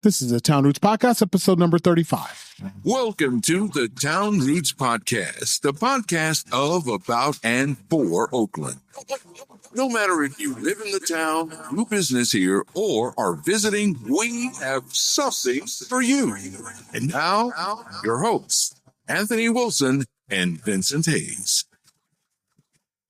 This is the Town Roots Podcast, episode number 35. Welcome to the Town Roots Podcast, the podcast of, about, and for Oakland. No matter if you live in the town, do business here, or are visiting, we have something for you. And now, your hosts, Anthony Wilson and Vincent Hayes.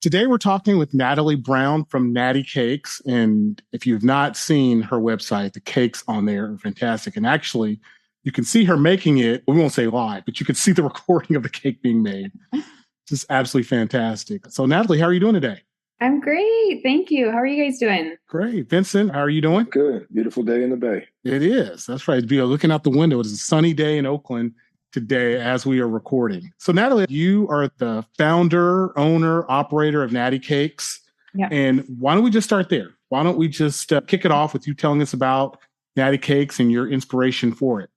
Today, we're talking with Natalie Brown from Natty Cakes. And if you've not seen her website, the cakes on there are fantastic. And actually, you can see her making it. We won't say live, but you can see the recording of the cake being made. This is absolutely fantastic. So, Natalie, how are you doing today? I'm great. Thank you. How are you guys doing? Great. Vincent, how are you doing? Good. Beautiful day in the Bay. It is. That's right. Looking out the window, it is a sunny day in Oakland today as we are recording. So Natalie, you are the founder, owner, operator of Natty Cakes. Yeah. And why don't we just start there? Why don't we just kick it off with you telling us about Natty Cakes and your inspiration for it?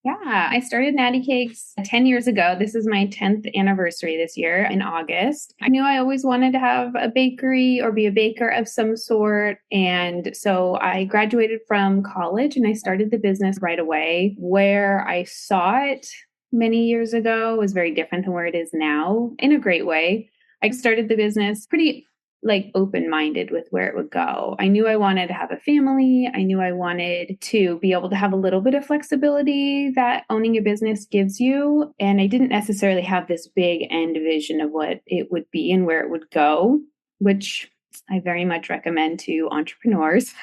Yeah, I started Natty Cakes 10 years ago. This is my 10th anniversary this year in August. I knew I always wanted to have a bakery or be a baker of some sort. And so I graduated from college and I started the business right away. Where I saw it many years ago was very different than where it is now in a great way. I started the business pretty open-minded with where it would go. I knew I wanted to have a family. I knew I wanted to be able to have a little bit of flexibility that owning a business gives you. And I didn't necessarily have this big end vision of what it would be and where it would go, which I very much recommend to entrepreneurs.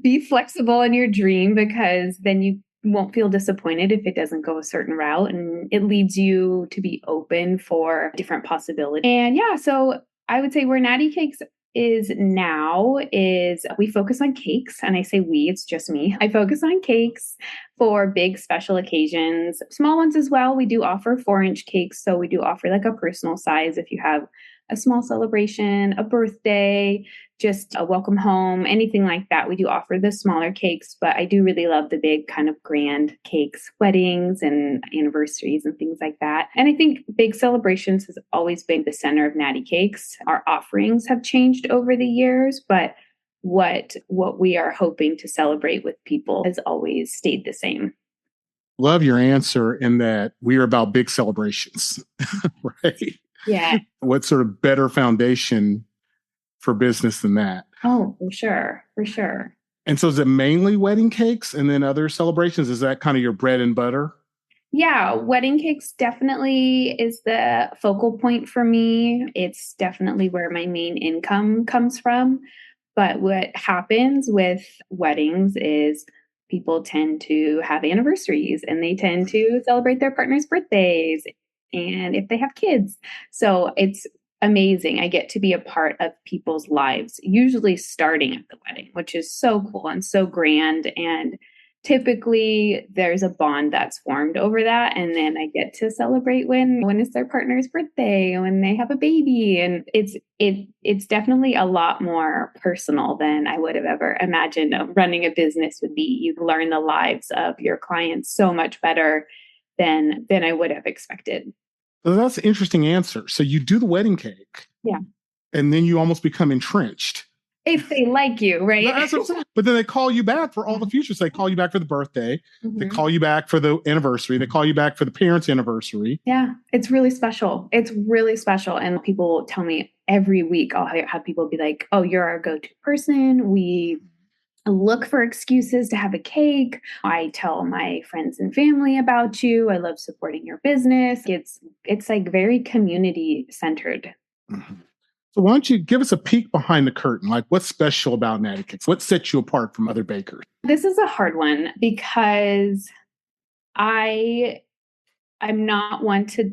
Be flexible in your dream, because then you won't feel disappointed if it doesn't go a certain route, and it leads you to be open for different possibilities. And yeah, so I would say where Natty Cakes is now is we focus on cakes. And I say we, it's just me. I focus on cakes for big special occasions, small ones as well. We do offer 4-inch cakes. So we do offer like a personal size if you have a small celebration, a birthday, just a welcome home, anything like that. We do offer the smaller cakes, but I do really love the big kind of grand cakes, weddings and anniversaries and things like that. And I think big celebrations has always been the center of Natty Cakes. Our offerings have changed over the years, but what we are hoping to celebrate with people has always stayed the same. Love your answer in that we are about big celebrations, right? Yeah. What sort of better foundation for business than that? Oh, for sure. For sure. And so is it mainly wedding cakes and then other celebrations? Is that kind of your bread and butter? Yeah, wedding cakes definitely is the focal point for me. It's definitely where my main income comes from. But what happens with weddings is people tend to have anniversaries and they tend to celebrate their partner's birthdays and if they have kids. So it's amazing. I get to be a part of people's lives, usually starting at the wedding, which is so cool and so grand. And typically there's a bond that's formed over that. And then I get to celebrate when it's their partner's birthday, when they have a baby. And it's definitely a lot more personal than I would have ever imagined running a business would be. You learn the lives of your clients so much better than I would have expected. So that's an interesting answer. So you do the wedding cake. Yeah. And then you almost become entrenched. If they like you, right? That's what I'm saying. But then they call you back for all the future. So they call you back for the birthday. Mm-hmm. They call you back for the anniversary. They call you back for the parents' anniversary. Yeah, it's really special. It's really special. And people tell me every week, I'll have people be like, oh, you're our go-to person. We look for excuses to have a cake. I tell my friends and family about you. I love supporting your business. It's like very community centered. Mm-hmm. So why don't you give us a peek behind the curtain? Like, what's special about Natty Cakes? What sets you apart from other bakers? This is a hard one because I'm not one to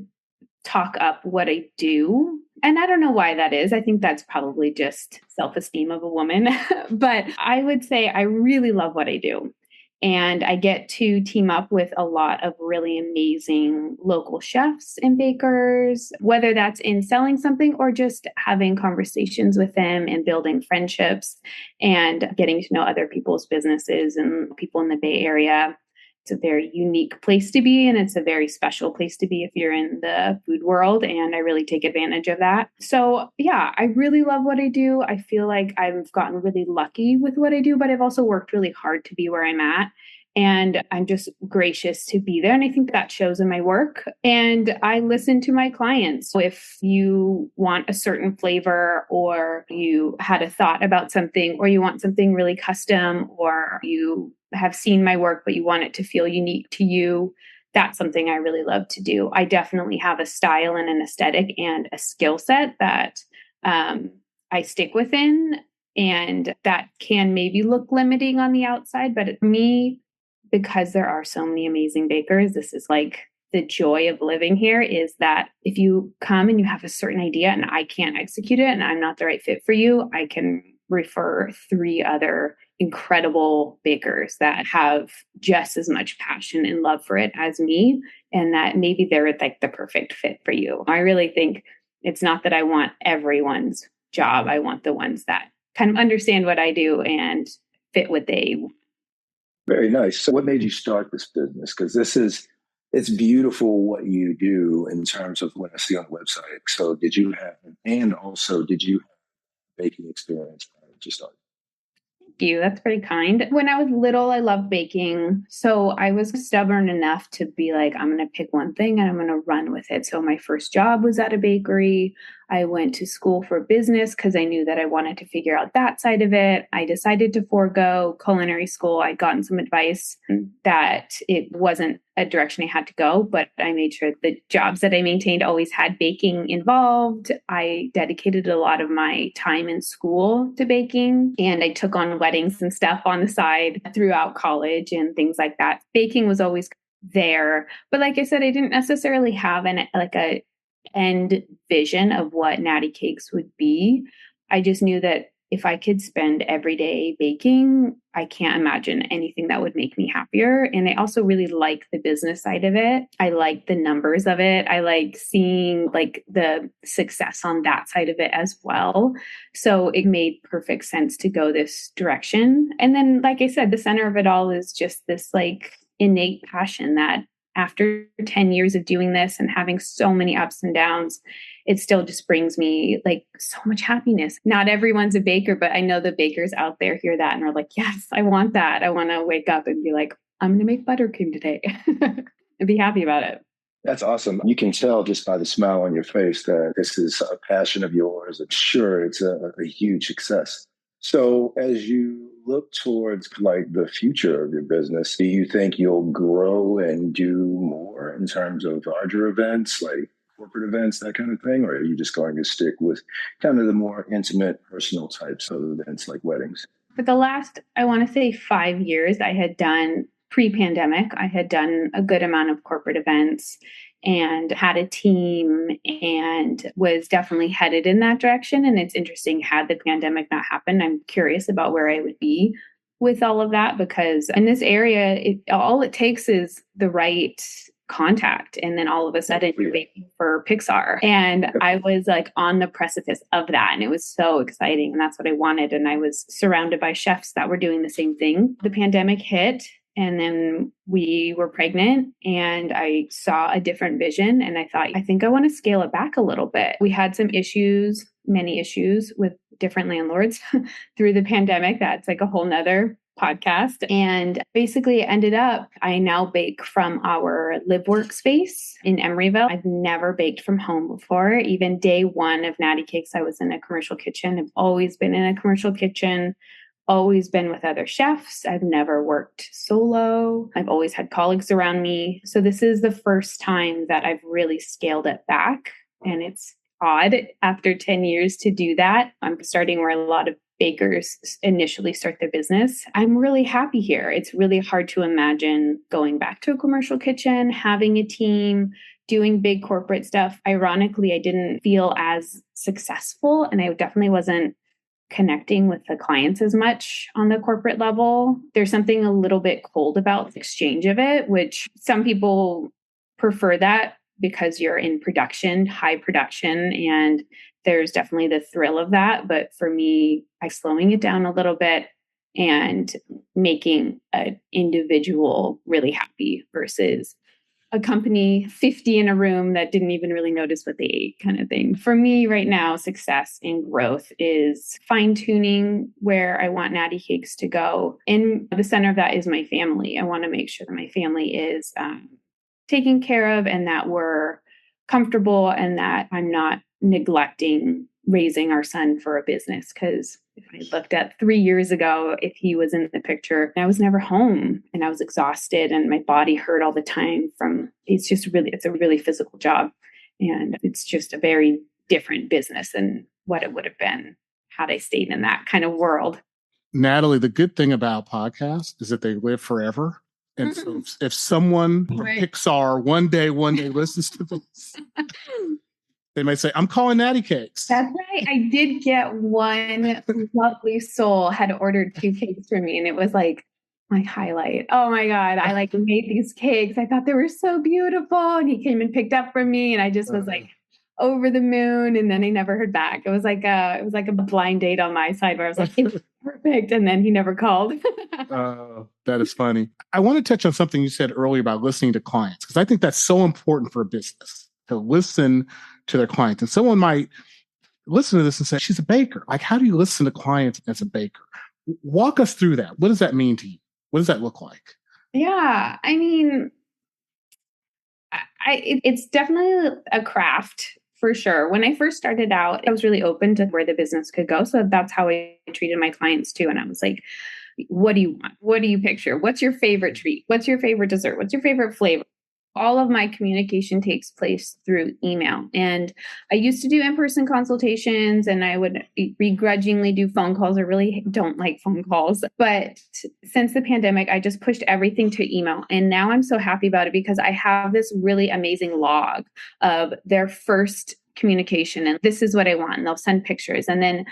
talk up what I do. And I don't know why that is. I think that's probably just self-esteem of a woman. But I would say I really love what I do. And I get to team up with a lot of really amazing local chefs and bakers, whether that's in selling something or just having conversations with them and building friendships and getting to know other people's businesses and people in the Bay Area. It's a very unique place to be, and it's a very special place to be if you're in the food world, and I really take advantage of that. So yeah, I really love what I do. I feel like I've gotten really lucky with what I do, but I've also worked really hard to be where I'm at. And I'm just gracious to be there. And I think that shows in my work. And I listen to my clients. So if you want a certain flavor, or you had a thought about something, or you want something really custom, or you have seen my work, but you want it to feel unique to you, that's something I really love to do. I definitely have a style and an aesthetic and a skill set that I stick within. And that can maybe look limiting on the outside, but for me, because there are so many amazing bakers, this is like the joy of living here, is that if you come and you have a certain idea and I can't execute it and I'm not the right fit for you, I can refer 3 other incredible bakers that have just as much passion and love for it as me, and that maybe they're like the perfect fit for you. I really think it's not that I want everyone's job. I want the ones that kind of understand what I do and fit what they want. Very nice. So what made you start this business? Because it's beautiful what you do in terms of what I see on the website. So did you have baking experience prior to starting? You. That's pretty kind. When I was little, I loved baking. So I was stubborn enough to be like, I'm going to pick one thing and I'm going to run with it. So my first job was at a bakery. I went to school for business because I knew that I wanted to figure out that side of it. I decided to forego culinary school. I'd gotten some advice that it wasn't a direction I had to go, but I made sure the jobs that I maintained always had baking involved. I dedicated a lot of my time in school to baking, and I took on weddings and stuff on the side throughout college and things like that. Baking was always there. But like I said, I didn't necessarily have a end vision of what Natty Cakes would be. I just knew that if I could spend every day baking, I can't imagine anything that would make me happier. And I also really like the business side of it. I like the numbers of it. I like seeing like the success on that side of it as well. So it made perfect sense to go this direction. And then, like I said, the center of it all is just this like innate passion that after 10 years of doing this and having so many ups and downs, it still just brings me like so much happiness. Not everyone's a baker, but I know the bakers out there hear that and are like, yes, I want that. I want to wake up and be like, I'm going to make buttercream today and be happy about it. That's awesome. You can tell just by the smile on your face that this is a passion of yours. I'm sure it's a huge success. So as you look towards like the future of your business, do you think you'll grow and do more in terms of larger events, like corporate events, that kind of thing? Or are you just going to stick with kind of the more intimate, personal types of events like weddings? For the last, I want to say 5 years, I had done pre-pandemic, I had done a good amount of corporate events and had a team and was definitely headed in that direction. And it's interesting, had the pandemic not happened, I'm curious about where I would be with all of that, because in this area, all it takes is the right contact. And then all of a sudden you're baking for Pixar. And I was like on the precipice of that. And it was so exciting. And that's what I wanted. And I was surrounded by chefs that were doing the same thing. The pandemic hit. And then we were pregnant and I saw a different vision. And I thought, I think I want to scale it back a little bit. We had some issues, many issues with different landlords through the pandemic. That's like a whole nother podcast. And basically it ended up, I now bake from our live workspace in Emeryville. I've never baked from home before. Even day one of Natty Cakes, I was in a commercial kitchen. I've always been in a commercial kitchen. Always been with other chefs. I've never worked solo. I've always had colleagues around me. So this is the first time that I've really scaled it back. And it's odd after 10 years to do that. I'm starting where a lot of bakers initially start their business. I'm really happy here. It's really hard to imagine going back to a commercial kitchen, having a team, doing big corporate stuff. Ironically, I didn't feel as successful and I definitely wasn't connecting with the clients as much on the corporate level. There's something a little bit cold about the exchange of it, which some people prefer that because you're in production, high production, and there's definitely the thrill of that. But for me, I'm slowing it down a little bit and making an individual really happy versus a company 50 in a room that didn't even really notice what they ate kind of thing. For me right now, success and growth is fine-tuning where I want Natty Cakes to go. And the center of that is my family. I want to make sure that my family is taken care of and that we're comfortable and that I'm not neglecting raising our son for a business. Because if I looked at 3 years ago, if he was in the picture, I was never home and I was exhausted and my body hurt all the time it's a really physical job. And it's just a very different business than what it would have been had I stayed in that kind of world. Natalie, the good thing about podcasts is that they live forever. And so if someone from Pixar one day listens to this, they might say, I'm calling Natty Cakes. That's right. I did get one lovely soul had ordered 2 cakes for me. And it was like my highlight. Oh my God. I made these cakes. I thought they were so beautiful. And he came and picked up for me. And I just was over the moon. And then he never heard back. It was like a blind date on my side where I was like, it's perfect. And then he never called. That is funny. I want to touch on something you said earlier about listening to clients, because I think that's so important for a business to listen to their clients. And someone might listen to this and say, she's a baker. Like, how do you listen to clients as a baker? Walk us through that. What does that mean to you? What does that look like? Yeah, I mean, it's definitely a craft for sure. When I first started out, I was really open to where the business could go. So that's how I treated my clients too. And I was like, what do you want? What do you picture? What's your favorite treat? What's your favorite dessert? What's your favorite flavor? All of my communication takes place through email. And I used to do in-person consultations and I would begrudgingly do phone calls. I really don't like phone calls. But since the pandemic, I just pushed everything to email. And now I'm so happy about it because I have this really amazing log of their first communication. And this is what I want. And they'll send pictures. And then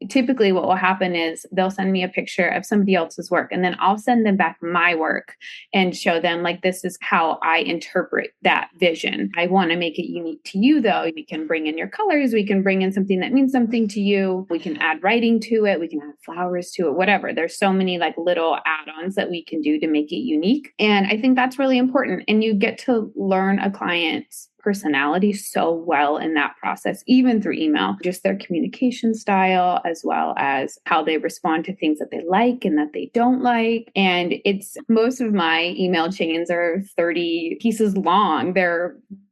typically what will happen is they'll send me a picture of somebody else's work and then I'll send them back my work and show them like, this is how I interpret that vision. I want to make it unique to you though. We can bring in your colors. We can bring in something that means something to you. We can add writing to it. We can add flowers to it, whatever. There's so many little add-ons that we can do to make it unique. And I think that's really important. And you get to learn a client's personality so well in that process, even through email, just their communication style, as well as how they respond to things that they like and that they don't like. And most of my email chains are 30 pieces long.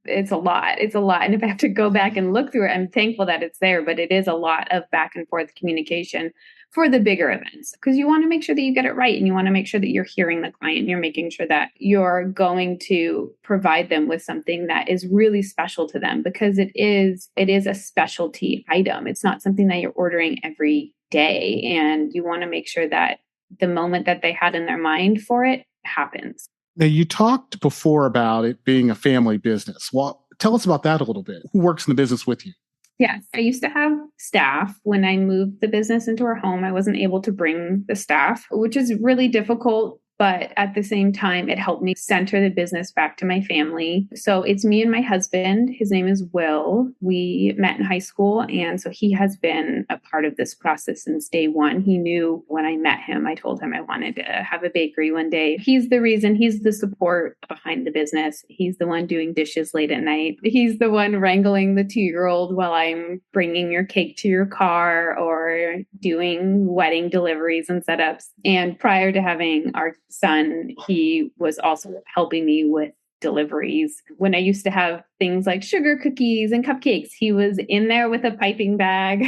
It's a lot. And if I have to go back and look through it, I'm thankful that it's there, but it is a lot of back and forth communication for the bigger events, because you want to make sure that you get it right. And you want to make sure that you're hearing the client. You're making sure that you're going to provide them with something that is really special to them, because it is a specialty item. It's not something that you're ordering every day. And you want to make sure that the moment that they had in their mind for it happens. Now, you talked before about it being a family business. Well, tell us about that a little bit. Who works in the business with you? Yes, I used to have staff. When I moved the business into our home, I wasn't able to bring the staff, which is really difficult. But at the same time, it helped me center the business back to my family. So it's me and my husband. His name is Will. We met in high school. And so he has been a part of this process since day one. He knew when I met him, I told him I wanted to have a bakery one day. He's the support behind the business. He's the one doing dishes late at night. He's the one wrangling the 2-year-old while I'm bringing your cake to your car or doing wedding deliveries and setups. And prior to having our son, he was also helping me with deliveries. When I used to have things like sugar cookies and cupcakes, he was in there with a piping bag.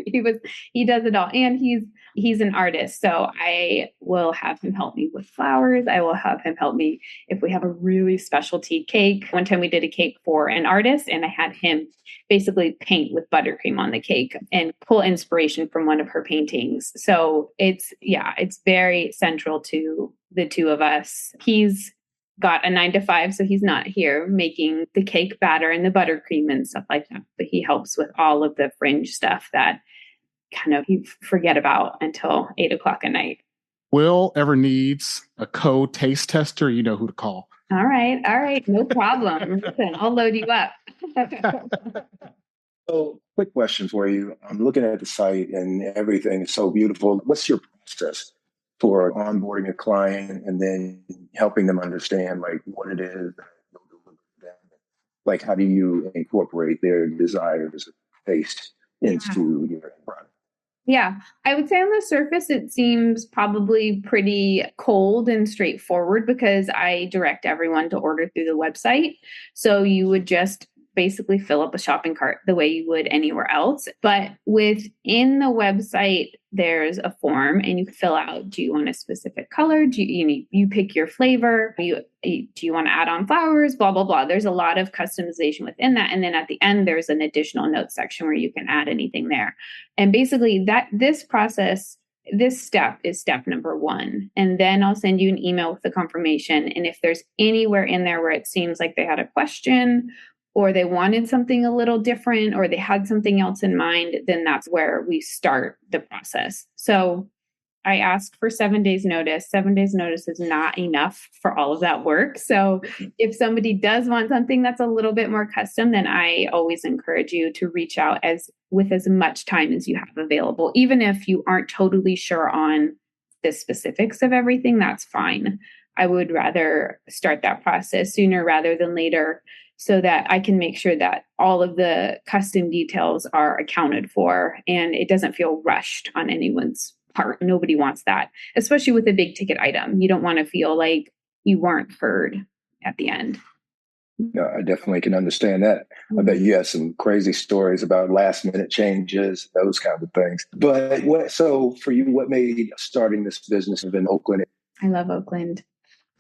He does it all. And he's an artist. So I will have him help me with flowers. I will have him help me if we have a really specialty cake. One time we did a cake for an artist and I had him basically paint with buttercream on the cake and pull inspiration from one of her paintings. So it's very central to the two of us. He's got a 9-to-5, so he's not here making the cake batter and the buttercream and stuff like that. But he helps with all of the fringe stuff that kind of you forget about until 8:00 at night. Will ever needs a co-taste tester, you know who to call. All right. No problem. Listen, I'll load you up. So, quick question for you. I'm looking at the site and everything is so beautiful. What's your process for onboarding a client and then helping them understand like what it is that you'll deliver to them. Like, how do you incorporate their desires and taste into your product? Yeah, I would say on the surface, it seems probably pretty cold and straightforward because I direct everyone to order through the website. So you would just basically fill up a shopping cart the way you would anywhere else. But within the website, there's a form and you fill out, do you want a specific color? You pick your flavor? Do you want to add on flowers? Blah, blah, blah. There's a lot of customization within that. And then at the end, there's an additional notes section where you can add anything there. And basically this step is step number one. And then I'll send you an email with the confirmation. And if there's anywhere in there where it seems like they had a question or they wanted something a little different, or they had something else in mind, then that's where we start the process. So I ask for 7 days notice. 7 days notice is not enough for all of that work. So if somebody does want something that's a little bit more custom, then I always encourage you to reach out with as much time as you have available. Even if you aren't totally sure on the specifics of everything, that's fine. I would rather start that process sooner rather than later, so that I can make sure that all of the custom details are accounted for and it doesn't feel rushed on anyone's part. Nobody wants that, especially with a big ticket item. You don't want to feel like you weren't heard at the end. No, I definitely can understand that. I bet you have some crazy stories about last minute changes, those kinds of things. But so for you, what made starting this business in Oakland? I love Oakland.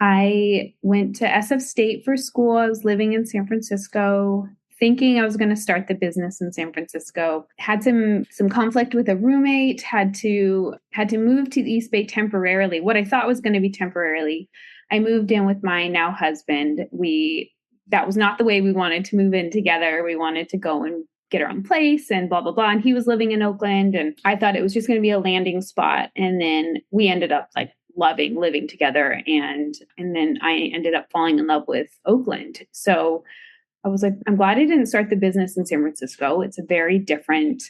I went to SF State for school. I was living in San Francisco, thinking I was going to start the business in San Francisco. Had some conflict with a roommate, had to move to the East Bay temporarily, what I thought was going to be temporarily. I moved in with my now husband. That was not the way we wanted to move in together. We wanted to go and get our own place and blah, blah, blah. And he was living in Oakland and I thought it was just going to be a landing spot. And then we ended up like loving living together. And then I ended up falling in love with Oakland. So I was like, I'm glad I didn't start the business in San Francisco. It's a very different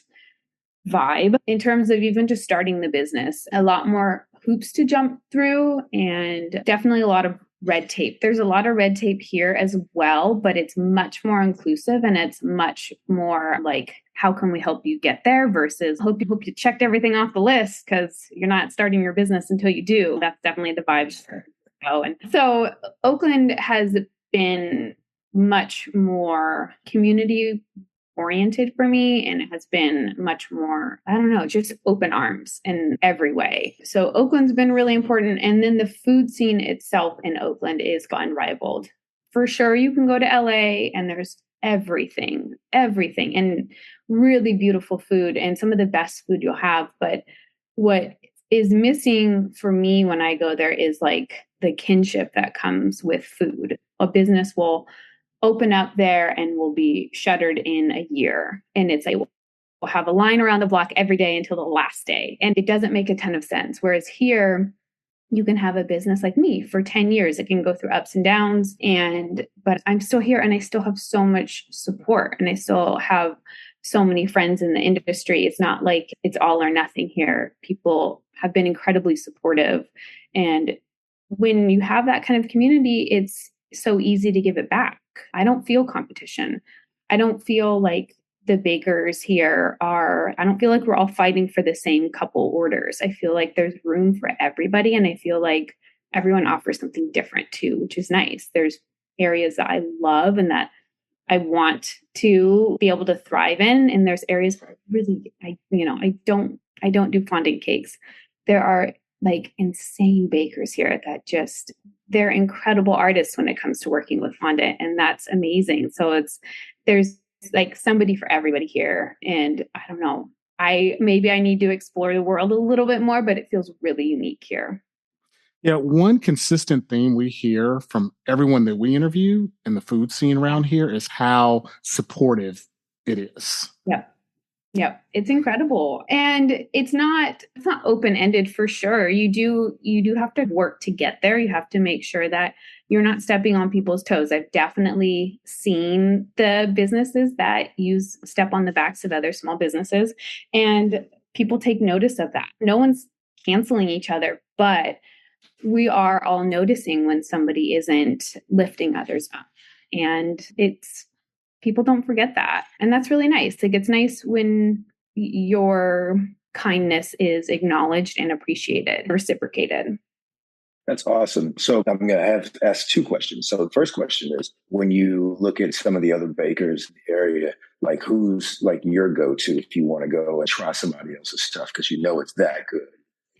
vibe in terms of even just starting the business. A lot more hoops to jump through and definitely a lot of red tape. There's a lot of red tape here as well, but it's much more inclusive and it's much more like, how can we help you get there versus hope you checked everything off the list because you're not starting your business until you do. That's definitely the vibes. And so Oakland has been much more community oriented for me, and it has been much more, I don't know, just open arms in every way. So Oakland's been really important. And then the food scene itself in Oakland is unrivaled. For sure, you can go to LA and there's everything, and really beautiful food and some of the best food you'll have. But what is missing for me when I go there is like the kinship that comes with food. A business will open up there and will be shuttered in a year. And it's like, we'll have a line around the block every day until the last day. And it doesn't make a ton of sense. Whereas here, you can have a business like me for 10 years. It can go through ups and downs. But I'm still here and I still have so much support and I still have so many friends in the industry. It's not like it's all or nothing here. People have been incredibly supportive. And when you have that kind of community, it's so easy to give it back. I don't feel competition. I don't feel like the bakers here I don't feel like we're all fighting for the same couple orders. I feel like there's room for everybody. And I feel like everyone offers something different too, which is nice. There's areas that I love and that I want to be able to thrive in. And there's areas where I don't do fondant cakes. There are like insane bakers here that they're incredible artists when it comes to working with fondant. And that's amazing. So there's like somebody for everybody here. And I don't know, maybe I need to explore the world a little bit more, but it feels really unique here. Yeah, one consistent theme we hear from everyone that we interview in the food scene around here is how supportive it is. Yep. It's incredible. And it's not open-ended for sure. You do have to work to get there. You have to make sure that you're not stepping on people's toes. I've definitely seen the businesses that step on the backs of other small businesses, and people take notice of that. No one's canceling each other, but we are all noticing when somebody isn't lifting others up. And people don't forget that. And that's really nice. Like, it's nice when your kindness is acknowledged and appreciated, reciprocated. That's awesome. So I'm going to have to ask two questions. So the first question is, when you look at some of the other bakers in the area, like who's like your go-to if you want to go and try somebody else's stuff because you know it's that good?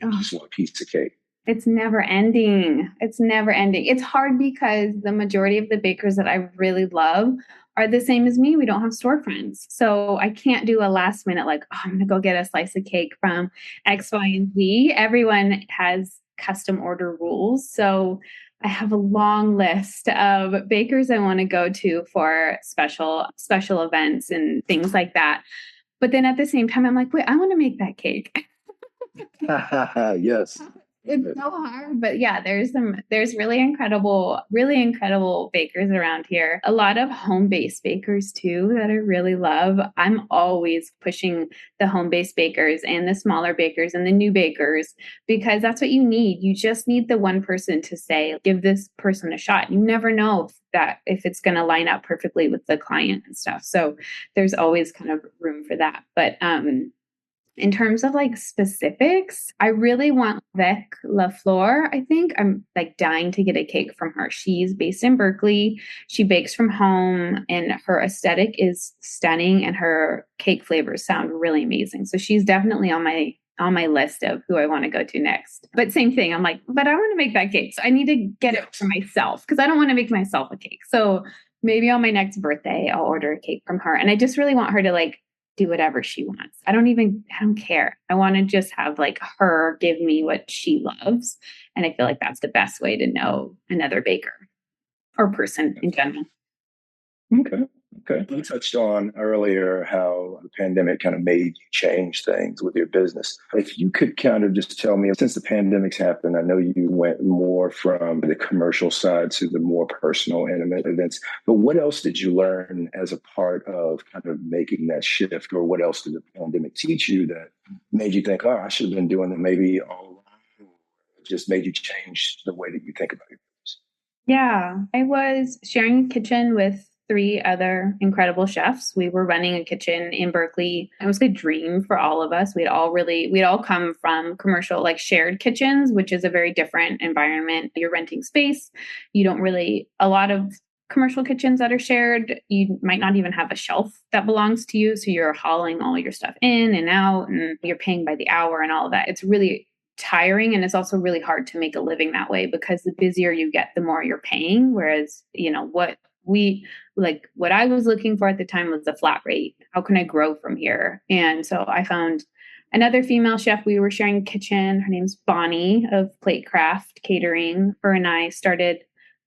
You just want a piece of cake. It's never ending. It's never ending. It's hard because the majority of the bakers that I really love are the same as me. We don't have storefronts. So I can't do a last minute, like, oh, I'm going to go get a slice of cake from X, Y, and Z. Everyone has custom order rules. So I have a long list of bakers I want to go to for special events and things like that. But then at the same time, I'm like, wait, I want to make that cake. Yes. It's so hard, but yeah, there's really incredible bakers around here. A lot of home-based bakers too that I really love. I'm always pushing the home-based bakers and the smaller bakers and the new bakers because that's what you need. You just need the one person to say, give this person a shot. You never know if it's going to line up perfectly with the client and stuff. So there's always kind of room for that. But in terms of like specifics, I really want Vec LaFleur. I think I'm like dying to get a cake from her. She's based in Berkeley. She bakes from home and her aesthetic is stunning and her cake flavors sound really amazing. So she's definitely on my list of who I want to go to next. But same thing, I'm like, but I want to make that cake. So I need to get it for myself because I don't want to make myself a cake. So maybe on my next birthday, I'll order a cake from her. And I just really want her to like do whatever she wants. I don't care. I want to just have like her give me what she loves. And I feel like that's the best way to know another baker or person in general. Okay. You touched on earlier how the pandemic kind of made you change things with your business. If you could kind of just tell me, since the pandemic's happened, I know you went more from the commercial side to the more personal, intimate events, but what else did you learn as a part of kind of making that shift? Or what else did the pandemic teach you that made you think, oh, I should have been doing that maybe all along? It just made you change the way that you think about it? Yeah, I was sharing a kitchen with 3 other incredible chefs. We were running a kitchen in Berkeley. It was a dream for all of us. We'd all come from commercial, like shared kitchens, which is a very different environment. You're renting space. A lot of commercial kitchens that are shared, you might not even have a shelf that belongs to you. So you're hauling all your stuff in and out and you're paying by the hour and all of that. It's really tiring. And it's also really hard to make a living that way because the busier you get, the more you're paying. Whereas, what I was looking for at the time was a flat rate. How can I grow from here? And so I found another female chef. We were sharing a kitchen. Her name's Bonnie of Platecraft Catering. Her and I started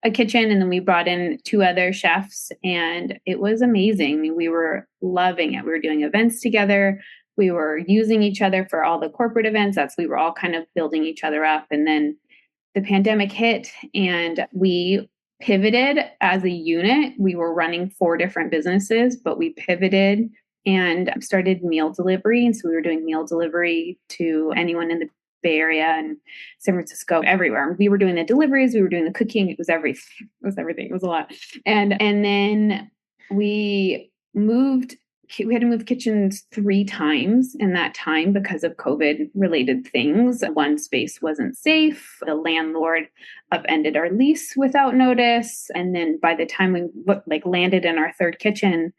a kitchen and then we brought in 2 other chefs and it was amazing. We were loving it. We were doing events together. We were using each other for all the corporate events. We were all kind of building each other up. And then the pandemic hit and we pivoted as a unit. We were running 4 different businesses, but we pivoted and started meal delivery. And so we were doing meal delivery to anyone in the Bay Area and San Francisco, everywhere. We were doing the deliveries, we were doing the cooking. It was everything. It was a lot. And then we had to move kitchens 3 times in that time because of COVID related things. One space wasn't safe. The landlord upended our lease without notice. And then by the time we landed in our 3rd kitchen,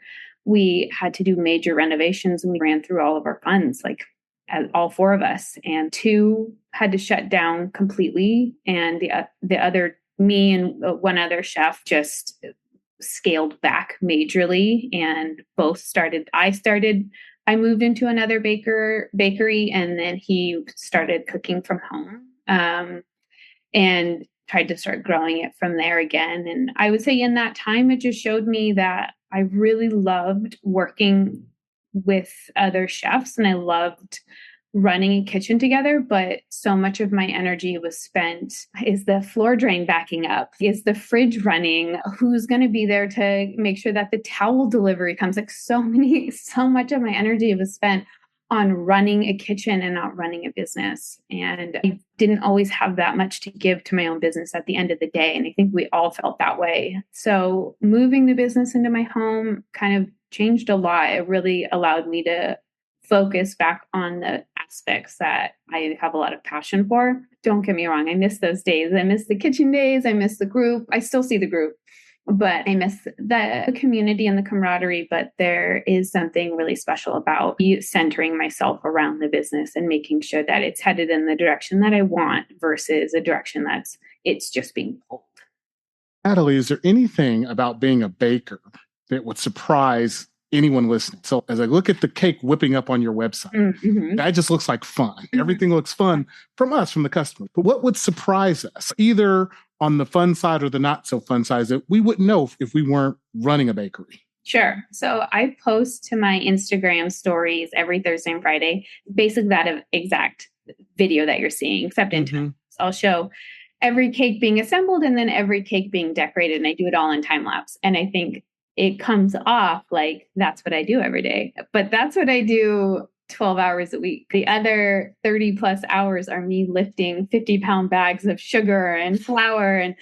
we had to do major renovations and we ran through all of our funds, all 4 of us, and 2 had to shut down completely. And the other, me and 1 other chef just scaled back majorly and I moved into another bakery and then he started cooking from home and tried to start growing it from there again. And I would say in that time, it just showed me that I really loved working with other chefs and I loved running a kitchen together, but so much of my energy was spent, is the floor drain backing up? Is the fridge running? Who's going to be there to make sure that the towel delivery comes? So much of my energy was spent on running a kitchen and not running a business. And I didn't always have that much to give to my own business at the end of the day. And I think we all felt that way. So moving the business into my home kind of changed a lot. It really allowed me to focus back on the aspects that I have a lot of passion for. Don't get me wrong. I miss those days. I miss the kitchen days. I miss the group. I still see the group, but I miss the community and the camaraderie. But there is something really special about centering myself around the business and making sure that it's headed in the direction that I want versus a direction it's just being pulled. Natalie, is there anything about being a baker that would surprise anyone listening? So as I look at the cake whipping up on your website, that just looks like fun. Everything looks fun from the customer. But what would surprise us, either on the fun side or the not so fun side, that we wouldn't know if we weren't running a bakery? Sure. So I post to my Instagram stories every Thursday and Friday, basically that exact video that you're seeing, except in time. So I'll show every cake being assembled and then every cake being decorated. And I do it all in time lapse. And I think it comes off like that's what I do every day. But that's what I do 12 hours a week. The other 30 plus hours are me lifting 50-pound bags of sugar and flour and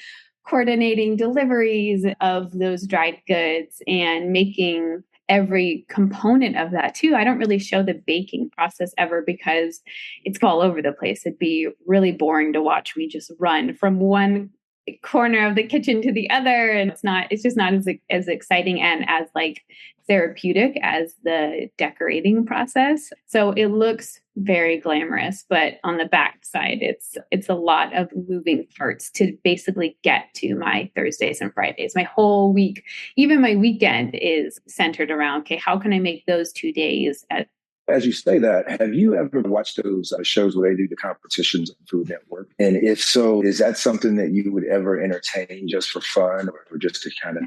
coordinating deliveries of those dried goods and making every component of that too. I don't really show the baking process ever because it's all over the place. It'd be really boring to watch me just run from one corner of the kitchen to the other. And it's just not as exciting and as like therapeutic as the decorating process. So it looks very glamorous, but on the back side, it's a lot of moving parts to basically get to my Thursdays and Fridays. My whole week, even my weekend is centered around, okay, how can I make those 2 days As you say that, have you ever watched those shows where they do the competitions on Food Network? And if so, is that something that you would ever entertain just for fun or just to kind of, I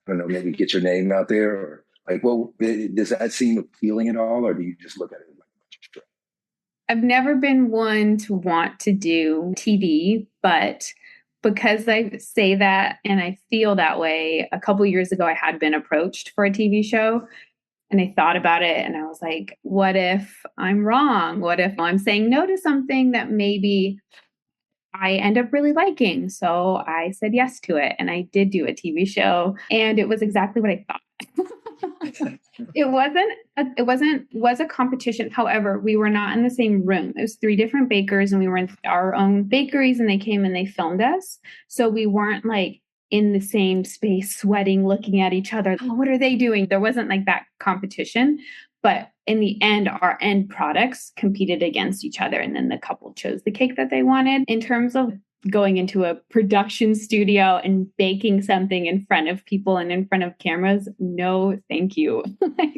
don't know, maybe get your name out there? Or like, well, does that seem appealing at all? Or do you just look at it like a bunch? I've never been one to want to do TV, but because I say that and I feel that way, a couple years ago, I had been approached for a TV show. And I thought about it and I was like, what if I'm wrong? What if I'm saying no to something that maybe I end up really liking? So I said yes to it. And I did do a TV show and it was exactly what I thought. It was a competition. However, we were not in the same room. It was 3 different bakers and we were in our own bakeries and they came and they filmed us. So we weren't like in the same space, sweating, looking at each other. Oh, what are they doing? There wasn't like that competition. But in the end, our end products competed against each other. And then the couple chose the cake that they wanted. In terms of going into a production studio and baking something in front of people and in front of cameras, no, thank you.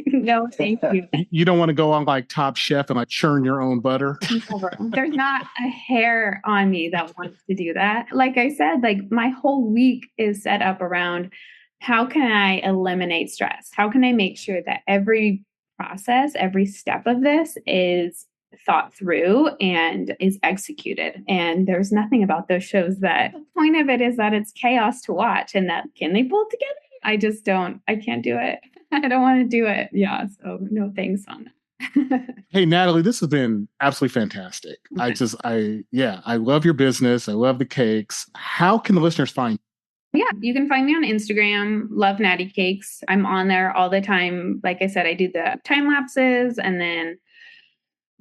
No, thank you. You don't want to go on like Top Chef and like churn your own butter? Never. There's not a hair on me that wants to do that. Like I said, like my whole week is set up around how can I eliminate stress? How can I make sure that every process, every step of this is thought through and is executed. And there's nothing about those shows that the point of it is that it's chaos to watch and that can they pull it together? I can't do it. I don't want to do it. Yeah. So no thanks on that. Hey, Natalie, this has been absolutely fantastic. Okay. I love your business. I love the cakes. How can the listeners find you? Yeah, you can find me on Instagram, love Natty Cakes. I'm on there all the time. Like I said, I do the time lapses and then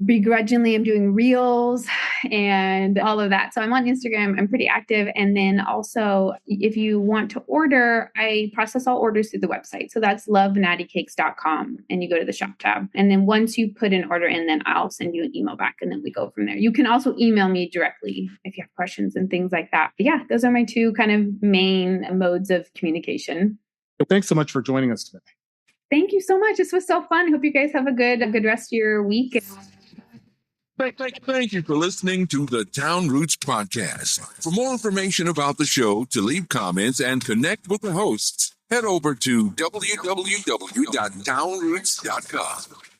begrudgingly I'm doing reels and all of that. So I'm on Instagram. I'm pretty active. And then also if you want to order, I process all orders through the website. So that's lovenattykakes.com and you go to the shop tab. And then once you put an order in, then I'll send you an email back and then we go from there. You can also email me directly if you have questions and things like that. But yeah, those are my 2 kind of main modes of communication. Thanks so much for joining us today. Thank you so much. This was so fun. Hope you guys have a good rest of your week. Thank you for listening to the Town Roots Podcast. For more information about the show, to leave comments and connect with the hosts, head over to www.townroots.com.